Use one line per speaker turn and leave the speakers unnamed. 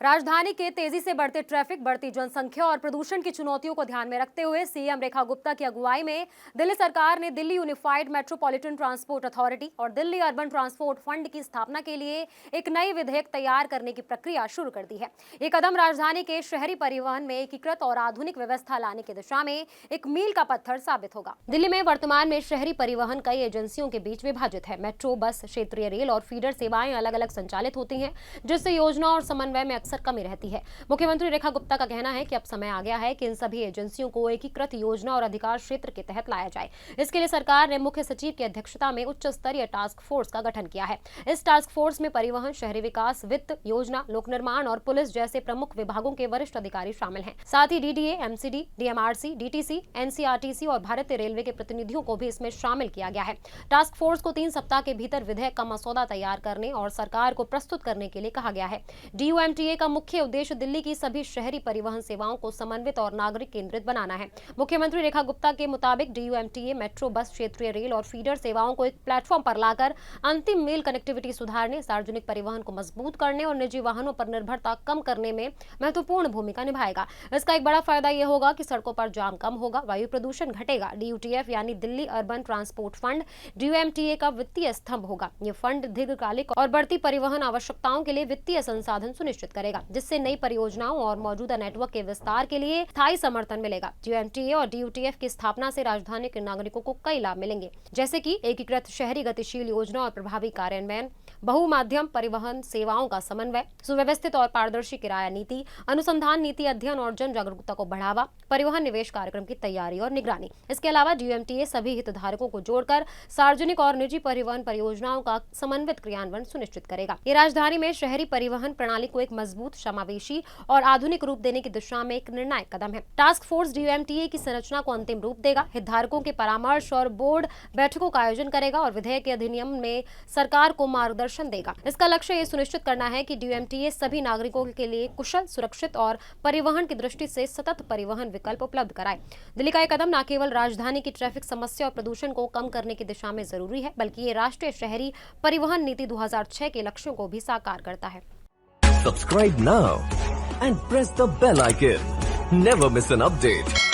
राजधानी के तेजी से बढ़ते ट्रैफिक, बढ़ती जनसंख्या और प्रदूषण की चुनौतियों को ध्यान में रखते हुए सीएम रेखा गुप्ता की अगुवाई में दिल्ली सरकार ने Delhi unified metropolitan transport authority और दिल्ली अर्बन ट्रांसपोर्ट फंड की स्थापना के लिए एक नई विधेयक तैयार करने की प्रक्रिया शुरू कर दी है। ये कदम राजधानी के शहरी परिवहन में एकीकृत और आधुनिक व्यवस्था लाने की दिशा में एक मील का पत्थर साबित होगा। दिल्ली में वर्तमान में शहरी परिवहन कई एजेंसियों के बीच विभाजित है। मेट्रो, बस, क्षेत्रीय रेल और फीडर सेवाएं अलग अलग संचालित होती हैं, जिससे योजना और समन्वय में अक्सर कमी रहती है। मुख्यमंत्री रेखा गुप्ता का कहना है कि अब समय आ गया है कि इन सभी एजेंसियों को एकीकृत योजना और अधिकार क्षेत्र के तहत लाया जाए। इसके लिए सरकार ने मुख्य सचिव की अध्यक्षता में उच्च स्तरीय टास्क फोर्स का गठन किया है। इस टास्क फोर्स में परिवहन, शहरी विकास, वित्त, योजना, लोक निर्माण और पुलिस जैसे प्रमुख विभागों के वरिष्ठ अधिकारी शामिल हैं। साथ ही DDA, MCD, DMRC, DTC, NCRTC और भारतीय रेलवे के प्रतिनिधियों को भी इसमें शामिल किया गया है। टास्क फोर्स को 3 सप्ताह के भीतर विधेयक का मसौदा तैयार करने और सरकार को प्रस्तुत करने के लिए कहा गया है। डीयूएमटीए का मुख्य उद्देश्य दिल्ली की सभी शहरी परिवहन सेवाओं को समन्वित और नागरिक केंद्रित बनाना है। मुख्यमंत्री रेखा गुप्ता के मुताबिक डीयूएमटीए मेट्रो, बस, क्षेत्रीय रेल और फीडर सेवाओं को एक प्लेटफॉर्म पर लाकर अंतिम मील कनेक्टिविटी सुधारने, सार्वजनिक परिवहन को मजबूत करने और निजी वाहनों पर निर्भरता कम करने में महत्वपूर्ण भूमिका निभाएगा। इसका एक बड़ा फायदा यह होगा कि सड़कों पर जाम कम होगा, वायु प्रदूषण घटेगा। डीयूटीएफ यानी दिल्ली अर्बन ट्रांसपोर्ट फंड डीयूएमटीए का वित्तीय स्तंभ होगा। ये फंड दीर्घकालिक और बढ़ती परिवहन आवश्यकताओं के लिए वित्तीय संसाधन सुनिश्चित करेगा, जिससे नई परियोजनाओं और मौजूदा नेटवर्क के विस्तार के लिए स्थायी समर्थन मिलेगा। डीयूएमटीए और डीयूटीएफ की स्थापना से राजधानी के नागरिकों को कई लाभ मिलेंगे, जैसे कि एकीकृत शहरी गतिशील योजना और प्रभावी कार्यान्वयन, बहुमाध्यम परिवहन सेवाओं का समन्वय, सुव्यवस्थित और पारदर्शी किराया नीति, अनुसंधान नीति अध्ययन और जन जागरूकता को बढ़ावा, परिवहन निवेश कार्यक्रम की तैयारी और निगरानी। इसके अलावा डीयूएमटीए सभी हितधारकों को जोड़कर सार्वजनिक और निजी परिवहन परियोजनाओं का समन्वित क्रियान्वयन सुनिश्चित करेगा। ये राजधानी में शहरी परिवहन प्रणाली को एक मजबूत, समावेशी और आधुनिक रूप देने की दिशा में एक निर्णायक कदम है। टास्क फोर्स डीयूएमटीए की संरचना को अंतिम रूप देगा, हितधारकों के परामर्श और बोर्ड बैठकों का आयोजन करेगा और विधेयक के अधिनियम में सरकार को मार्गदर्शन देगा। इसका लक्ष्य ये सुनिश्चित करना है कि डीयूएमटीए सभी नागरिकों के लिए कुशल, सुरक्षित और परिवहन की दृष्टि से सतत परिवहन विकल्प उपलब्ध कराए। दिल्ली का यह कदम न केवल राजधानी की ट्रैफिक समस्या और प्रदूषण को कम करने की दिशा में जरूरी है, बल्कि ये राष्ट्रीय शहरी परिवहन नीति 2006 के लक्ष्यों को भी साकार करता है।
Subscribe now and press the bell icon. Never miss an update.